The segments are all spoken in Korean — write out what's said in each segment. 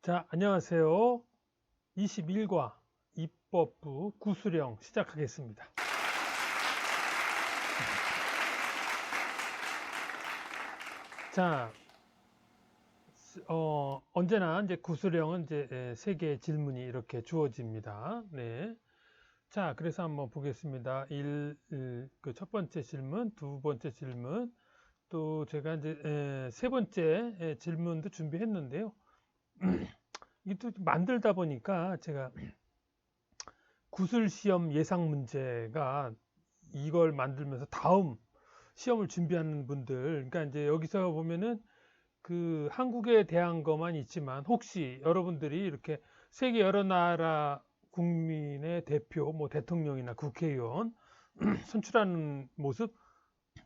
자, 안녕하세요. 21과 입법부 구수령 시작하겠습니다. 자, 언제나 이제 구수령은 이제 3개의 질문이 이렇게 주어집니다. 네. 자, 그래서 한번 보겠습니다. 그 첫 번째 질문, 두 번째 질문, 또 제가 이제 3번째 질문도 준비했는데요. 이것도 만들다 보니까 제가 구술 시험 예상 문제가 이걸 만들면서 다음 시험을 준비하는 분들, 그러니까 이제 여기서 보면은 그 한국에 대한 것만 있지만 혹시 여러분들이 이렇게 세계 여러 나라 국민의 대표, 뭐 대통령이나 국회의원 선출하는 모습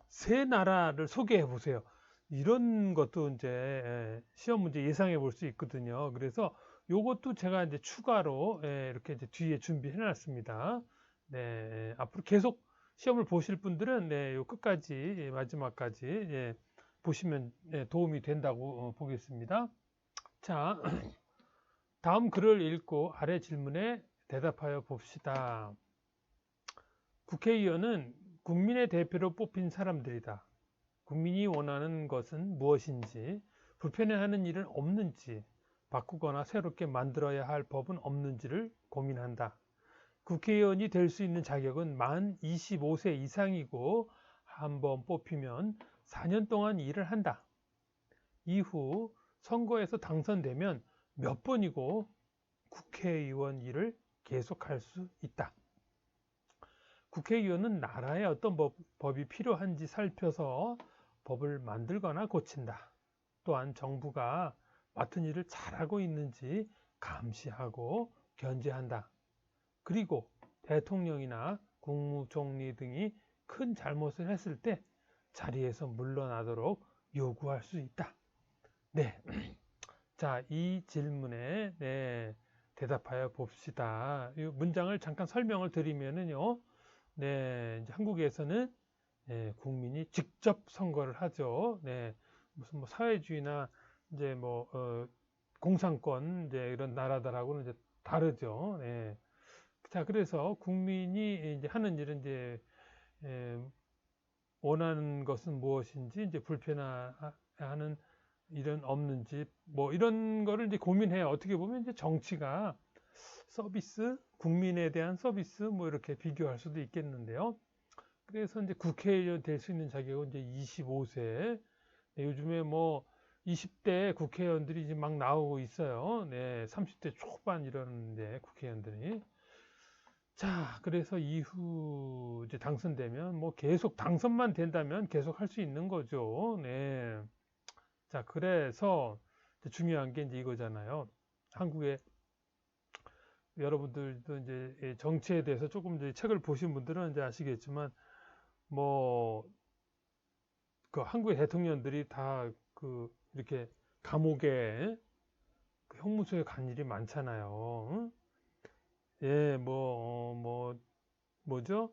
세 나라를 소개해 보세요. 이런 것도 이제 시험 문제 예상해 볼 수 있거든요. 그래서 요것도 제가 이제 추가로 이렇게 이제 뒤에 준비해 놨습니다. 네, 앞으로 계속 시험을 보실 분들은 네, 요 끝까지 마지막까지 보시면 도움이 된다고 보겠습니다. 자, 다음 글을 읽고 아래 질문에 대답하여 봅시다. 국회의원은 국민의 대표로 뽑힌 사람들이다. 국민이 원하는 것은 무엇인지, 불편해하는 일은 없는지, 바꾸거나 새롭게 만들어야 할 법은 없는지를 고민한다. 국회의원이 될 수 있는 자격은 만 25세 이상이고 한번 뽑히면 4년 동안 일을 한다. 이후 선거에서 당선되면 몇 번이고 국회의원 일을 계속할 수 있다. 국회의원은 나라에 어떤 법이 필요한지 살펴서 법을 만들거나 고친다. 또한 정부가 맡은 일을 잘하고 있는지 감시하고 견제한다. 그리고 대통령이나 국무총리 등이 큰 잘못을 했을 때 자리에서 물러나도록 요구할 수 있다. 네. 자, 이 질문에 대답하여 봅시다. 이 문장을 잠깐 설명을 드리면은요. 네, 이제 한국에서는 국민이 직접 선거를 하죠. 네, 무슨 뭐 사회주의나 이제 뭐 공산권 이제 이런 나라들하고는 이제 다르죠. 네. 자, 그래서 국민이 이제 하는 일은 이제 원하는 것은 무엇인지 이제 불편하는 일은 없는지 뭐 이런 거를 이제 고민해요. 어떻게 보면 이제 정치가 서비스, 국민에 대한 서비스 뭐 이렇게 비교할 수도 있겠는데요. 그래서 이제 국회의원 될 수 있는 자격은 이제 25세. 네, 요즘에 뭐 20대 국회의원들이 이제 막 나오고 있어요. 네, 30대 초반 이러는데 국회의원들이. 자, 그래서 이후 이제 당선되면 뭐 계속 당선만 된다면 계속 할 수 있는 거죠. 네. 자, 그래서 중요한 게 이제 이거잖아요. 한국의 여러분들도 이제 정치에 대해서 조금 이제 책을 보신 분들은 이제 아시겠지만 뭐 그 한국의 대통령들이 다 그 이렇게 감옥에 그 형무소에 간 일이 많잖아요. 응? 예, 뭐죠?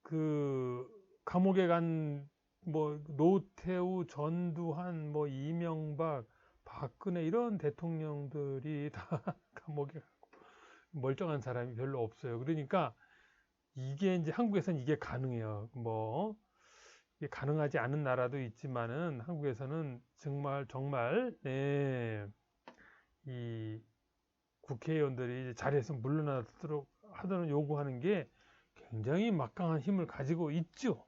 그 감옥에 간 뭐 노태우, 전두환, 뭐 이명박, 박근혜 이런 대통령들이 다 감옥에 가고 멀쩡한 사람이 별로 없어요. 그러니까 이게 이제 한국에서는 이게 가능해요. 뭐 이게 가능하지 않은 나라도 있지만은 한국에서는 정말 이 국회의원들이 자리에서 물러나도록 하도록 요구하는 게 굉장히 막강한 힘을 가지고 있죠.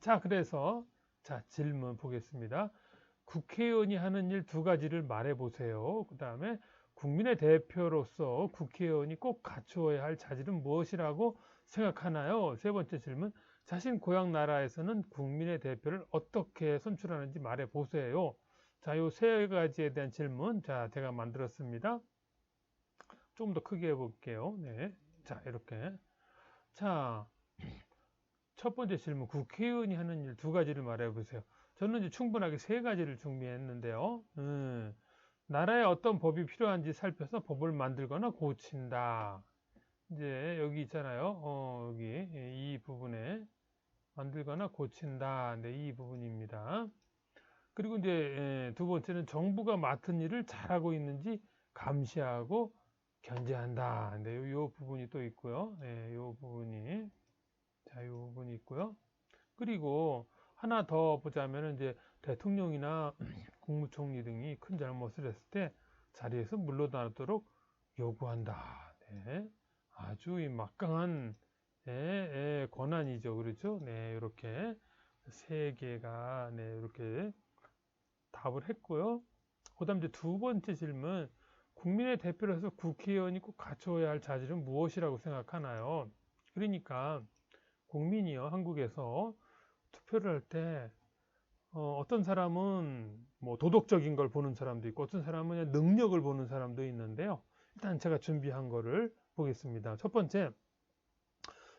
자, 그래서 자, 질문 보겠습니다. 국회의원이 하는 일 두 가지를 말해 보세요. 그 다음에 국민의 대표로서 국회의원이 꼭 갖추어야 할 자질은 무엇이라고 생각하나요? 세 번째 질문. 자신 고향 나라에서는 국민의 대표를 어떻게 선출하는지 말해 보세요. 자, 요 세 가지에 대한 질문. 자, 제가 만들었습니다. 좀 더 크게 해볼게요. 네. 자, 이렇게. 자, 첫 번째 질문. 국회의원이 하는 일 두 가지를 말해 보세요. 저는 이제 충분하게 세 가지를 준비했는데요. 나라에 어떤 법이 필요한지 살펴서 법을 만들거나 고친다. 이제 여기 있잖아요. 여기 이 부분에 만들거나 고친다. 네, 이 부분입니다. 그리고 이제 두 번째는 정부가 맡은 일을 잘하고 있는지 감시하고 견제한다. 네, 요 부분이 또 있고요. 네, 요 부분이 요 부분이 있고요. 그리고 하나 더 보자면은 이제 대통령이나 국무총리 등이 큰 잘못을 했을 때 자리에서 물러나도록 요구한다. 네, 아주 이 막강한 권한이죠. 그렇죠? 네, 이렇게 세 개가 이렇게 답을 했고요. 그다음 이제 두 번째 질문, 국민의 대표로서 국회의원이 꼭 갖춰야 할 자질은 무엇이라고 생각하나요? 그러니까 국민이요, 한국에서 투표를 할 때 어떤 사람은 뭐 도덕적인 걸 보는 사람도 있고 어떤 사람은 그냥 능력을 보는 사람도 있는데요. 일단 제가 준비한 거를 보겠습니다. 첫 번째,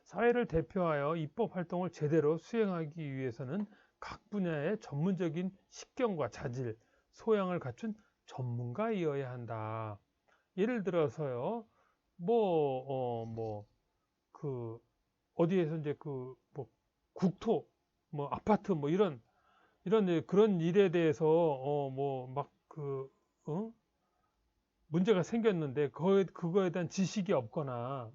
사회를 대표하여 입법 활동을 제대로 수행하기 위해서는 각 분야의 전문적인 식견과 자질, 소양을 갖춘 전문가이어야 한다. 예를 들어서요, 그, 어디에서 이제 뭐, 국토, 뭐, 아파트, 뭐, 이런 그런 일에 대해서, 문제가 생겼는데, 그거에 대한 지식이 없거나,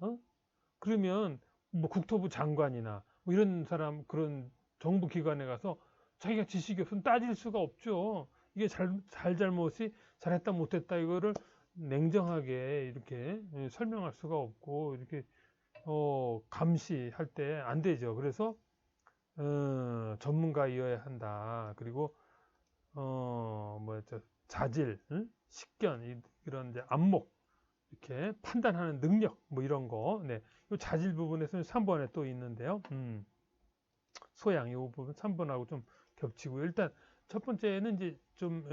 그러면 뭐 국토부 장관이나 뭐 이런 사람 그런 정부 기관에 가서 자기가 지식이 없으면 따질 수가 없죠. 이게 잘못이 잘했다 못했다 이거를 냉정하게 이렇게 설명할 수가 없고 이렇게 감시할 때 안 되죠. 그래서 전문가이어야 한다. 그리고 자질, 식견 이런 이제 안목 이렇게 판단하는 능력 뭐 이런 거. 네. 이 자질 부분에서는 3번에 또 있는데요. 소양 이 부분 3번하고 좀 겹치고 일단 첫 번째는 이제 좀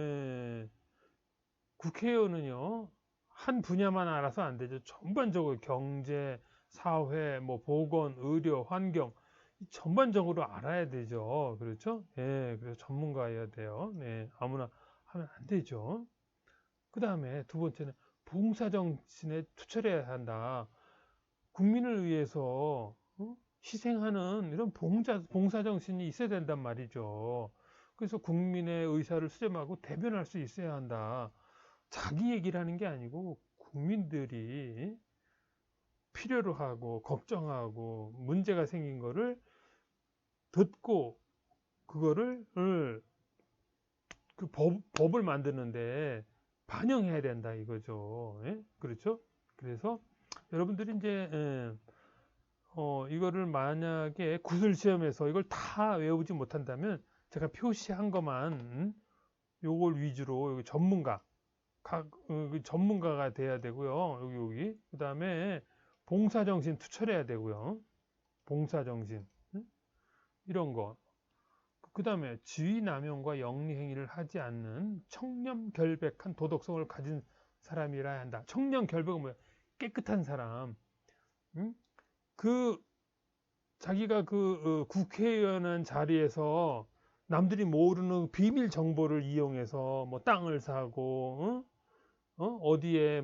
국회의원은요. 한 분야만 알아서 안 되죠. 전반적으로 경제, 사회, 뭐 보건, 의료, 환경 전반적으로 알아야 되죠. 그렇죠? 예, 그래서 전문가여야 돼요. 네, 아무나 하면 안 되죠. 그 다음에 두 번째는 봉사정신에 투철해야 한다. 국민을 위해서 희생하는 이런 봉사정신이 있어야 된단 말이죠. 그래서 국민의 의사를 수렴하고 대변할 수 있어야 한다. 자기 얘기를 하는 게 아니고 국민들이 필요로 하고 걱정하고 문제가 생긴 거를 듣고 그거를 법을 만드는데 반영해야 된다 이거죠. 예? 그렇죠? 그래서 여러분들이 이제 이거를 만약에 구술 시험에서 이걸 다 외우지 못한다면 제가 표시한 것만 요걸 위주로 여기 전문가가 돼야 되고요. 여기 그다음에 봉사정신 투철해야 되고요. 봉사정신 이런 거. 그다음에 지위남용과 영리행위를 하지 않는 청렴결백한 도덕성을 가진 사람이라 한다. 청렴결백은 뭐야? 깨끗한 사람. 응? 자기가 국회의원 자리에서 남들이 모르는 비밀 정보를 이용해서 뭐 땅을 사고 어디에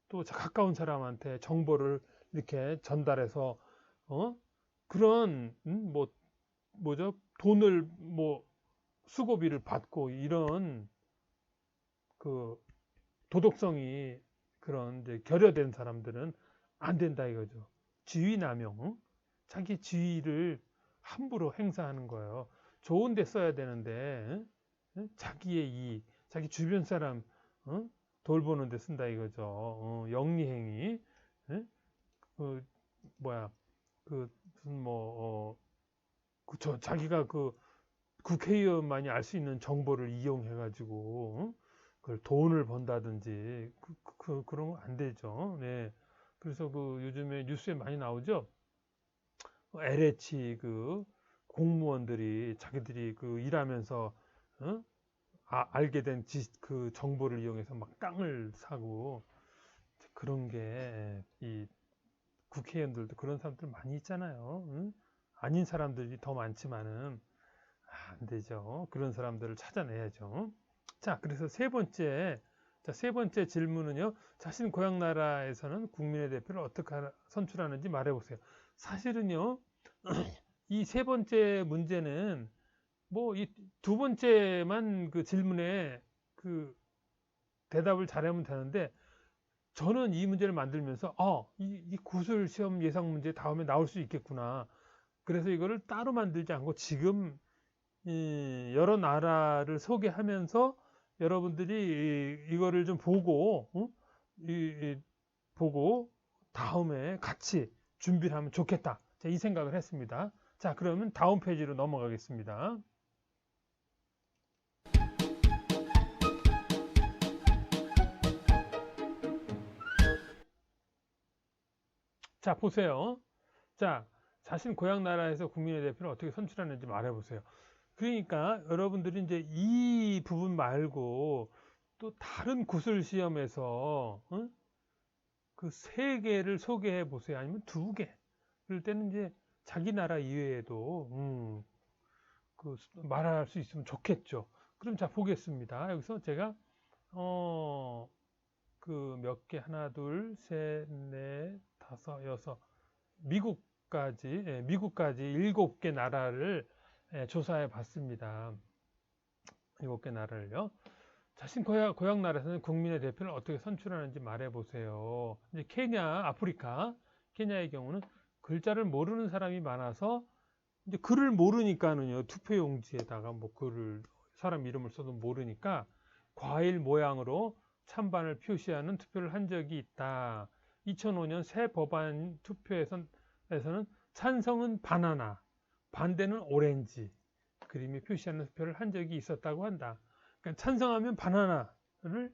또 가까운 사람한테 정보를 이렇게 전달해서 그런 돈을 수고비를 받고 이런 그 도덕성이 그런 이제 결여된 사람들은 안 된다 이거죠. 지위남용, 자기 지위를 함부로 행사하는 거예요. 좋은 데 써야 되는데 자기의 이익, 자기 주변 사람 돌보는 데 쓴다 이거죠. 영리행위, 자기가 국회의원만이 알 수 있는 정보를 이용해 가지고 그걸 돈을 번다든지 그런 거 안 되죠. 네. 그래서 요즘에 뉴스에 많이 나오죠. LH 공무원들이 자기들이 일하면서 알게 된 정보를 이용해서 막 땅을 사고 그런 게 이 국회의원들도 그런 사람들 많이 있잖아요. 아닌 사람들이 더 많지만은 안 되죠. 그런 사람들을 찾아내야죠. 자, 그래서 세 번째 질문은요. 자신 고향 나라에서는 국민의 대표를 어떻게 선출하는지 말해보세요. 사실은요. 이 세 번째 문제는 이 두 번째만 질문에 대답을 잘하면 되는데 저는 이 문제를 만들면서 이 구술 시험 예상 문제 다음에 나올 수 있겠구나. 그래서 이거를 따로 만들지 않고 지금 여러 나라를 소개하면서 여러분들이 이거를 좀 보고 보고 다음에 같이 준비를 하면 좋겠다. 이 생각을 했습니다. 자, 그러면 다음 페이지로 넘어가겠습니다. 자, 보세요. 자, 자신 고향 나라에서 국민의 대표를 어떻게 선출하는지 말해보세요. 그러니까 여러분들이 이제 이 부분 말고 또 다른 구술 시험에서 그 세 개를 소개해 보세요. 아니면 두 개. 그럴 때는 이제 자기 나라 이외에도 그 말할 수 있으면 좋겠죠. 그럼 자 보겠습니다. 여기서 제가 그 몇 개 하나 둘 셋 넷 다섯 여섯 미국까지 7개 나라를 조사해 봤습니다. 7개 나라를요. 자신 고향 나라에서는 국민의 대표를 어떻게 선출하는지 말해보세요. 이제 케냐의 경우는 글자를 모르는 사람이 많아서 이제 글을 모르니까는요, 투표용지에다가 뭐 사람 이름을 써도 모르니까 과일 모양으로 찬반을 표시하는 투표를 한 적이 있다. 2005년 새 법안 투표에서는 찬성은 바나나, 반대는 오렌지 그림에 표시하는 투표를 한 적이 있었다고 한다. 그러니까 찬성하면 바나나를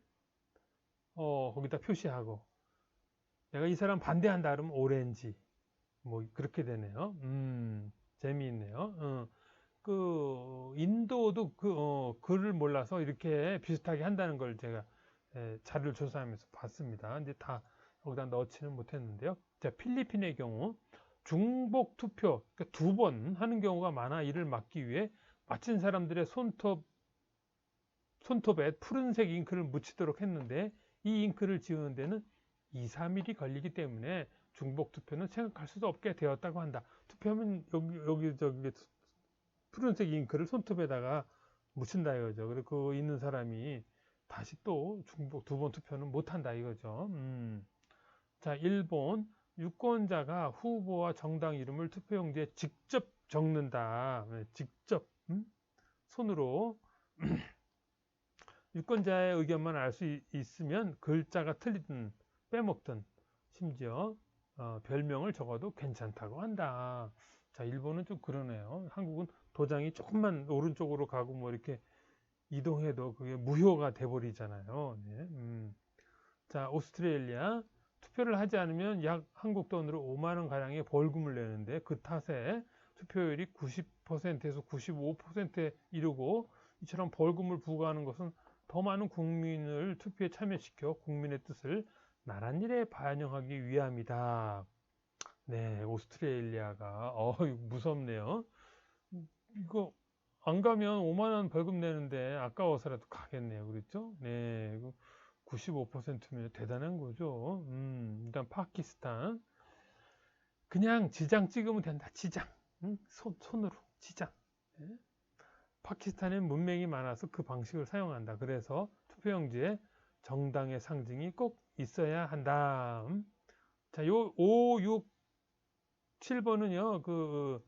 거기다 표시하고 내가 이 사람 반대한다 그러면 오렌지 뭐 그렇게 되네요. 재미있네요. 그 인도도 글을 몰라서 이렇게 비슷하게 한다는 걸 제가 자료를 조사하면서 봤습니다. 이제 다 여기다 넣지는 못했는데요. 자, 필리핀의 경우 중복 투표 그러니까 2번 하는 경우가 많아 이를 막기 위해 맞힌 사람들의 손톱에 푸른색 잉크를 묻히도록 했는데 이 잉크를 지우는 데는 2, 3일이 걸리기 때문에 중복 투표는 생각할 수도 없게 되었다고 한다. 투표하면 저기 푸른색 잉크를 손톱에다가 묻힌다 이거죠. 그리고 그 있는 사람이 다시 또 중복 2번 투표는 못한다 이거죠. 자, 일본 유권자가 후보와 정당 이름을 투표용지에 직접 적는다. 직접 손으로 유권자의 의견만 알 수 있으면 글자가 틀리든 빼먹든 심지어 별명을 적어도 괜찮다고 한다. 자, 일본은 좀 그러네요. 한국은 도장이 조금만 오른쪽으로 가고 뭐 이렇게 이동해도 그게 무효가 돼버리잖아요. 네. 자, 오스트레일리아 투표를 하지 않으면 약 한국 돈으로 5만 원 가량의 벌금을 내는데 그 탓에 투표율이 90%에서 95%에 이르고 이처럼 벌금을 부과하는 것은 더 많은 국민을 투표에 참여시켜 국민의 뜻을 나란히 반영하기 위함이다. 네, 오스트레일리아가 무섭네요. 이거 안 가면 5만 원 벌금 내는데 아까워서라도 가겠네요. 그렇죠? 네, 95%면 대단한 거죠. 일단 파키스탄 그냥 지장 찍으면 된다. 지장 손으로 지장. 네. 파키스탄엔 문맹이 많아서 그 방식을 사용한다. 그래서 투표용지에 정당의 상징이 꼭 있어야 한다. 자, 요 5, 6, 7번은요.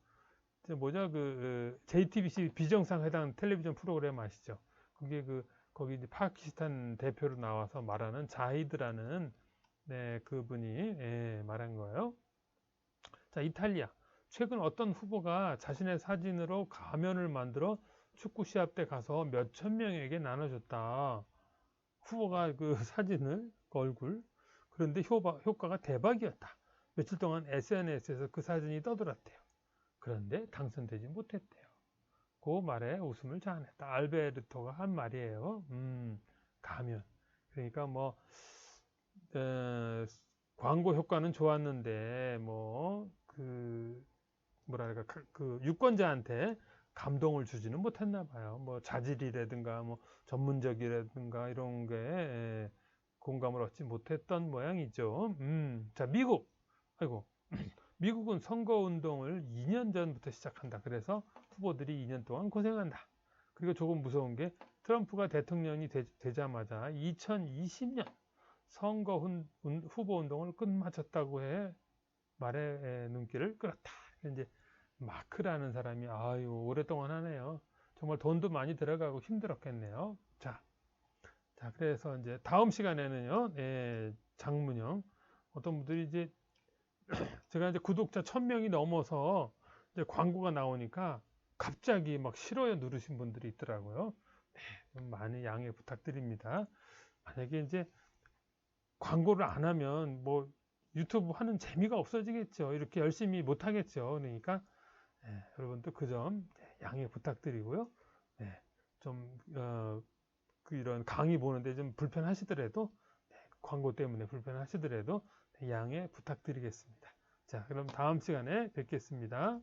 JTBC 비정상회담 텔레비전 프로그램 아시죠? 거기 이제 파키스탄 대표로 나와서 말하는 자히드라는 그분이 말한 거예요. 자, 이탈리아. 최근 어떤 후보가 자신의 사진으로 가면을 만들어 축구 시합 때 가서 몇천 명에게 나눠줬다. 후보가 그 사진을, 그 얼굴. 그런데 효과가 대박이었다. 며칠 동안 SNS에서 그 사진이 떠돌았대요. 그런데 당선되지 못했대요. 그 말에 웃음을 자아냈다. 알베르토가 한 말이에요. 가면. 그러니까 광고 효과는 좋았는데, 그 유권자한테 감동을 주지는 못했나 봐요. 자질이라든가, 전문적이라든가, 이런 게 공감을 얻지 못했던 모양이죠. 자, 미국. 미국은 선거운동을 2년 전부터 시작한다. 그래서 후보들이 2년 동안 고생한다. 그리고 조금 무서운 게 트럼프가 대통령이 되자마자 2020년 선거 후보 운동을 끝마쳤다고 해 말의 눈길을 끌었다. 이제 마크라는 사람이 아유 오랫동안 하네요. 정말 돈도 많이 들어가고 힘들었겠네요. 자, 그래서 이제 다음 시간에는요, 장문형 어떤 분들이 이제 제가 이제 구독자 1000명이 넘어서 이제 광고가 나오니까 갑자기 막 싫어요 누르신 분들이 있더라고요. 좀 많이 양해 부탁드립니다. 만약에 이제 광고를 안 하면 뭐 유튜브 하는 재미가 없어지겠죠. 이렇게 열심히 못 하겠죠. 그러니까 여러분도 그 점 양해 부탁드리고요. 좀 이런 강의 보는데 좀 불편하시더라도 광고 때문에 불편하시더라도 양해 부탁드리겠습니다. 자, 그럼 다음 시간에 뵙겠습니다.